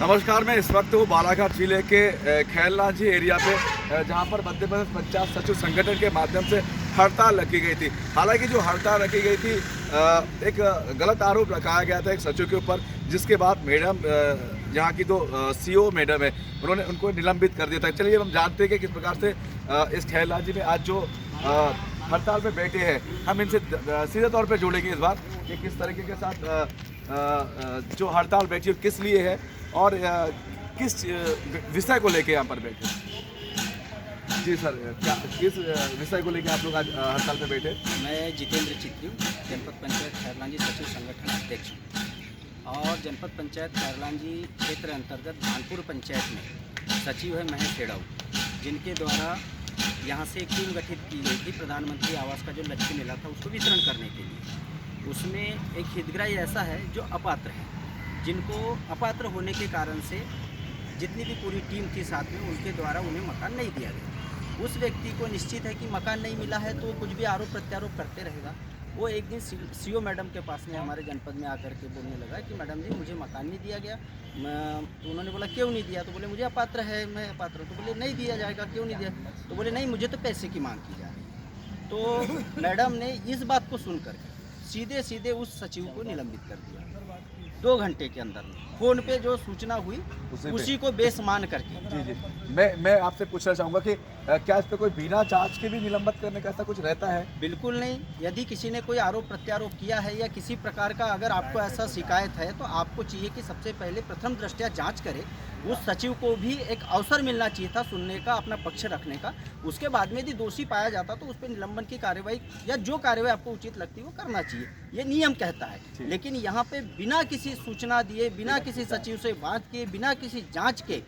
नमस्कार, मैं इस वक्त हूँ बालाघाट जिले के खैरलांजी एरिया पे, जहाँ पर मध्य प्रदेश पंचायत सचिव संगठन के माध्यम से हड़ताल रखी गई थी। हालांकि जो हड़ताल रखी गई थी, एक गलत आरोप लगाया गया था एक सचिव के ऊपर, जिसके बाद मैडम, यहाँ की जो सीओ मैडम है, उन्होंने उनको निलंबित कर दिया था। चलिए हम जानते हैं कि किस प्रकार से इस खैरलांजी में आज जो हड़ताल पे बैठे हैं, हम इनसे सीधे तौर पे जोड़ेंगे इस बार कि किस तरीके के साथ जो हड़ताल बैठी है किस लिए है और किस विषय को लेके यहाँ पर बैठे। जी सर, क्या किस विषय को लेके आप लोग आज हड़ताल पे बैठे? मैं जितेंद्र चित्रियू, जनपद पंचायत खैरलांजी सचिव संगठन अध्यक्ष हूँ। और जनपद पंचायत खैरलांजी क्षेत्र अंतर्गत भानपुर पंचायत में सचिव है महेश सेड़ाऊ, जिनके द्वारा यहाँ से एक टीम गठित की गई थी प्रधानमंत्री आवास का जो लक्ष्य मिला था उसको वितरण करने के लिए। उसमें एक हितग्राही ऐसा है जो अपात्र है, जिनको अपात्र होने के कारण से जितनी भी पूरी टीम थी साथ में, उनके द्वारा उन्हें मकान नहीं दिया गया। उस व्यक्ति को निश्चित है कि मकान नहीं मिला है तो कुछ भी आरोप प्रत्यारोप करते रहेगा। वो एक दिन सीओ मैडम के पास में हमारे जनपद में आकर के बोलने लगा कि मैडम जी मुझे मकान नहीं दिया गया। तो उन्होंने बोला क्यों नहीं दिया? तो बोले मुझे अपात्र है, मैं अपात्र हूँ। तो बोले नहीं दिया जाएगा, क्यों नहीं दिया? तो बोले नहीं, मुझे तो पैसे की मांग की जा रही है। तो मैडम ने इस बात को सुनकर सीधे सीधे उस सचिव को निलंबित कर दिया 2 घंटे के अंदर में। फोन पे जो सूचना हुई उसी को बेस मान करके। जी जी, मैं आपसे पूछना चाहूँगा कि क्या इस पे कोई बिना जांच के भी निलंबित करने का ऐसा कुछ रहता है? बिल्कुल नहीं। यदि किसी ने कोई आरोप प्रत्यारोप किया है या किसी प्रकार का अगर आपको ऐसा शिकायत है तो आपको चाहिए कि सबसे पहले प्रथम दृष्टया जांच करे। उस सचिव को भी एक अवसर मिलना चाहिए था सुनने का, अपना पक्ष रखने का। उसके बाद में यदि दोषी पाया जाता तो उस पर निलंबन की कार्यवाही या जो कार्यवाही आपको उचित लगती है वो करना चाहिए, ये नियम कहता है। लेकिन यहाँ पे बिना किसी सूचना दिए, बिना किसी सचिव से बात किए, बिना किसी जांच के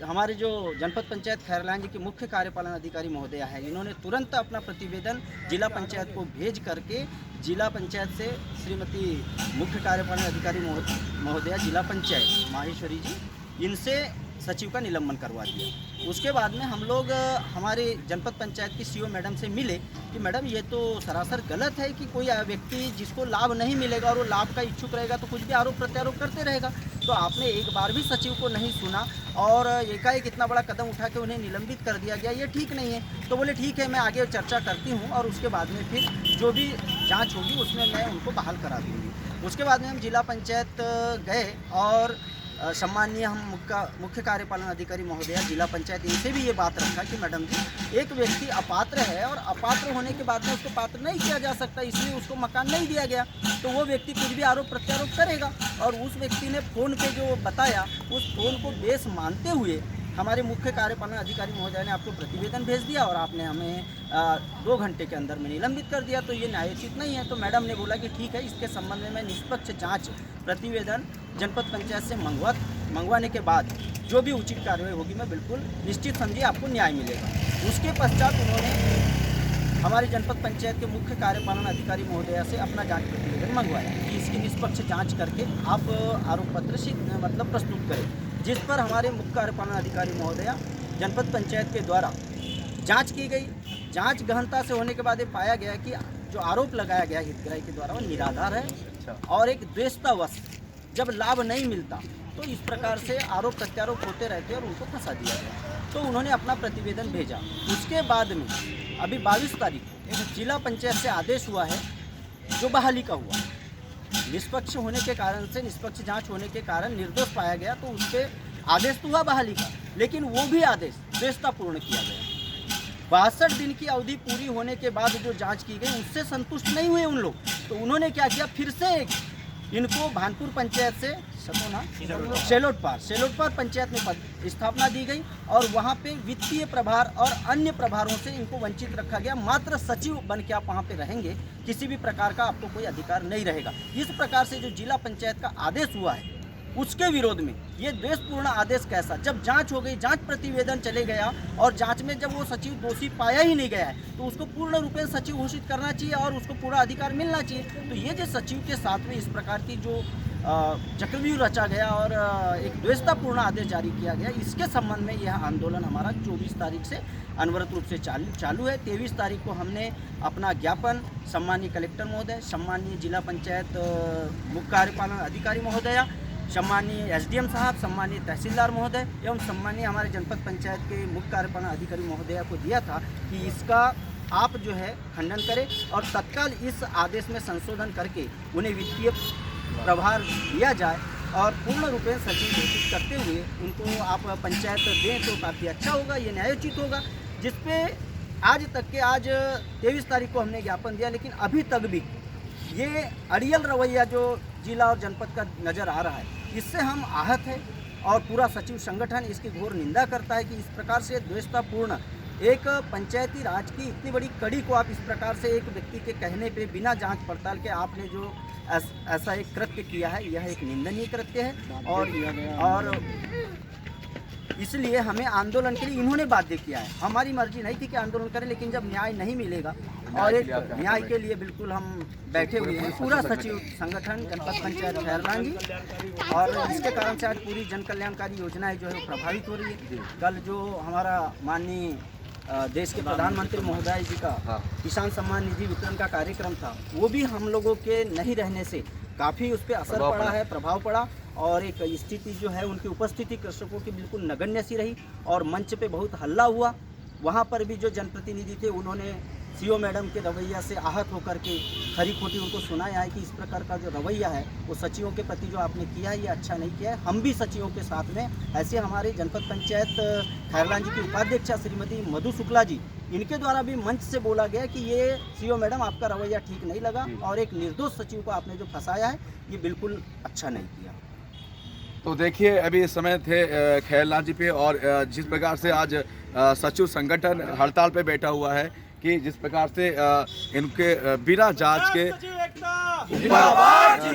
हमारे जो जनपद पंचायत खैरलांजी के मुख्य कार्यपालन अधिकारी महोदया है, इन्होंने तुरंत अपना प्रतिवेदन जिला पंचायत को भेज करके जिला पंचायत से श्रीमती मुख्य कार्यपालन अधिकारी महोदया जिला पंचायत माहेश्वरी जी, इनसे सचिव का निलंबन करवा दिया। उसके बाद में हम लोग हमारे जनपद पंचायत की सीओ मैडम से मिले कि मैडम ये तो सरासर गलत है कि कोई व्यक्ति जिसको लाभ नहीं मिलेगा और वो लाभ का इच्छुक रहेगा तो कुछ भी आरोप प्रत्यारोप करते रहेगा। तो आपने एक बार भी सचिव को नहीं सुना और एकाएक इतना बड़ा कदम उठा के उन्हें निलंबित कर दिया गया, ये ठीक नहीं है। तो बोले ठीक है, मैं आगे चर्चा करती हूँ और उसके बाद में फिर जो भी जाँच होगी उसमें मैं उनको बहाल करा दूँगी। उसके बाद में हम जिला पंचायत गए और सम्माननीय हम मुख्य कार्यपालन अधिकारी महोदया जिला पंचायत, इनसे भी ये बात रखा कि मैडम जी एक व्यक्ति अपात्र है और अपात्र होने के बाद में उसको पात्र नहीं किया जा सकता, इसलिए उसको मकान नहीं दिया गया। तो वो व्यक्ति कुछ भी आरोप प्रत्यारोप करेगा। और उस व्यक्ति ने फ़ोन पे जो बताया उस फ़ोन को बेस मानते हुए हमारे मुख्य कार्यपालन अधिकारी महोदय ने आपको प्रतिवेदन भेज दिया और आपने हमें 2 घंटे के अंदर में निलंबित कर दिया। तो ये न्यायोचित नहीं है। तो मैडम ने बोला कि ठीक है, इसके संबंध में मैं निष्पक्ष जांच प्रतिवेदन जनपद पंचायत से मंगवाने के बाद जो भी उचित कार्रवाई होगी मैं बिल्कुल निश्चित समझिए आपको न्याय मिलेगा। उसके पश्चात उन्होंने हमारे जनपद पंचायत के मुख्य कार्यपालन अधिकारी महोदया से अपना जांच प्रतिवेदन मंगवाया कि इसकी निष्पक्ष जांच करके आप आरोप पत्र प्रस्तुत करें, जिस पर हमारे मुख्य कार्यपालन अधिकारी महोदया जनपद पंचायत के द्वारा जांच की गई। जांच गहनता से होने के बाद ये पाया गया कि जो आरोप लगाया गया हितग्राही के द्वारा वो निराधार है और एक द्वेषतावश जब लाभ नहीं मिलता तो इस प्रकार से आरोप प्रत्यारोप होते रहते और उनको फंसा दिया गया। तो उन्होंने अपना प्रतिवेदन भेजा। उसके बाद में अभी 22 तारीख को जिला पंचायत से आदेश हुआ है जो बहाली का हुआ। निष्पक्ष होने के कारण से, निष्पक्ष जांच होने के कारण निर्दोष पाया गया तो उस पर आदेश तो हुआ बहाली का, लेकिन वो भी आदेश द्वेषतापूर्ण किया गया। 62 दिन की अवधि पूरी होने के बाद जो जांच की गई उससे संतुष्ट नहीं हुए उन लोग। तो उन्होंने क्या किया, फिर से इनको भानपुर पंचायत से सेलोट पार पंचायत में स्थापना दी गई और वहाँ पे वित्तीय प्रभार और अन्य प्रभारों से इनको वंचित रखा गया। मात्र सचिव बन के आप वहाँ पे रहेंगे, किसी भी प्रकार का आपको कोई अधिकार नहीं रहेगा। इस प्रकार से जो जिला पंचायत का आदेश हुआ है उसके विरोध में ये द्वेषपूर्ण आदेश कैसा, जब जांच हो गई, जांच प्रतिवेदन चले गया और जांच में जब वो सचिव दोषी पाया ही नहीं गया है तो उसको पूर्ण रूप से सचिव घोषित करना चाहिए और उसको पूरा अधिकार मिलना चाहिए। तो ये जो सचिव के साथ में इस प्रकार की जो चक्रव्यूह रचा गया और एक द्वेषतापूर्ण आदेश जारी किया गया, इसके संबंध में यह आंदोलन हमारा 24 तारीख से अनवरत रूप से चालू है। 23 तारीख को हमने अपना ज्ञापन सम्माननीय कलेक्टर महोदय, सम्माननीय जिला पंचायत मुख्य कार्यपालन अधिकारी महोदया सम्मानीय एसडीएम साहब, सम्मानीय तहसीलदार महोदय एवं सम्मानीय हमारे जनपद पंचायत के मुख्य कार्यपालन अधिकारी महोदया को दिया था कि इसका आप जो है खंडन करें और तत्काल इस आदेश में संशोधन करके उन्हें वित्तीय प्रभार दिया जाए और पूर्ण रूप से सचिव घोषित करते हुए उनको आप पंचायत दें तो काफ़ी अच्छा होगा, ये न्यायोचित होगा। जिसपे आज तक के आज 23 तारीख को हमने ज्ञापन दिया, लेकिन अभी तक भी ये अड़ियल रवैया जो जिला और जनपद का नज़र आ रहा है, इससे हम आहत हैं और पूरा सचिव संगठन इसकी घोर निंदा करता है कि इस प्रकार से द्वेषतापूर्ण एक पंचायती राज की इतनी बड़ी कड़ी को आप इस प्रकार से एक व्यक्ति के कहने पे बिना जांच पड़ताल के आपने जो ऐसा एक कृत्य किया है, यह एक निंदनीय कृत्य है और इसलिए हमें आंदोलन के लिए इन्होंने बाध्य किया है। हमारी मर्जी नहीं थी कि आंदोलन करें, लेकिन जब न्याय नहीं मिलेगा और एक न्याय के लिए बिल्कुल हम बैठे हुए हैं, पूरा सचिव संगठन जनपद पंचायत खैरलान जी, और इसके कारण से आज पूरी जन कल्याणकारी योजनाएं जो है प्रभावित हो रही है। कल जो हमारा माननीय देश के प्रधानमंत्री महोदय जी का किसान सम्मान निधि वितरण का कार्यक्रम था, वो भी हम लोगों के नहीं रहने से काफ़ी उस पर असर पड़ा है, प्रभाव पड़ा और एक स्थिति जो है उनकी उपस्थिति कृषकों की बिल्कुल नगण्य सी रही और मंच पे बहुत हल्ला हुआ। वहाँ पर भी जो जनप्रतिनिधि थे उन्होंने सीओ मैडम के रवैया से आहत होकर के खरी खोटी उनको सुनाया है कि इस प्रकार का जो रवैया है वो सचिवों के प्रति जो आपने किया है ये अच्छा नहीं किया है। हम भी सचिवों के साथ में, ऐसे हमारे जनपद पंचायत खैरलान जी की उपाध्यक्षा श्रीमती मधु शुक्ला जी, इनके द्वारा भी मंच से बोला गया कि ये सीओ मैडम आपका रवैया ठीक नहीं लगा और एक निर्दोष सचिव को आपने जो फंसाया है ये बिल्कुल अच्छा नहीं किया। तो देखिए अभी इस समय थे खैरलान जी पे और जिस प्रकार से आज सचिव संगठन हड़ताल पे बैठा हुआ है कि जिस प्रकार से इनके बिना जांच के जो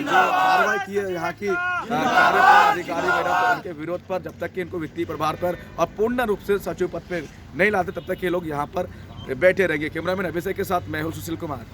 कार्रवाई की है यहाँ की कार्यपालन अधिकारी मैडम उनके विरोध पर, जब तक कि इनको वित्तीय प्रभार पर और पूर्ण रूप से सचिव पद पे नहीं लाते तब तक ये लोग यहाँ पर बैठे रहेंगे। कैमरामैन अभिषेक के साथ मैं हूँ सुशील कुमार।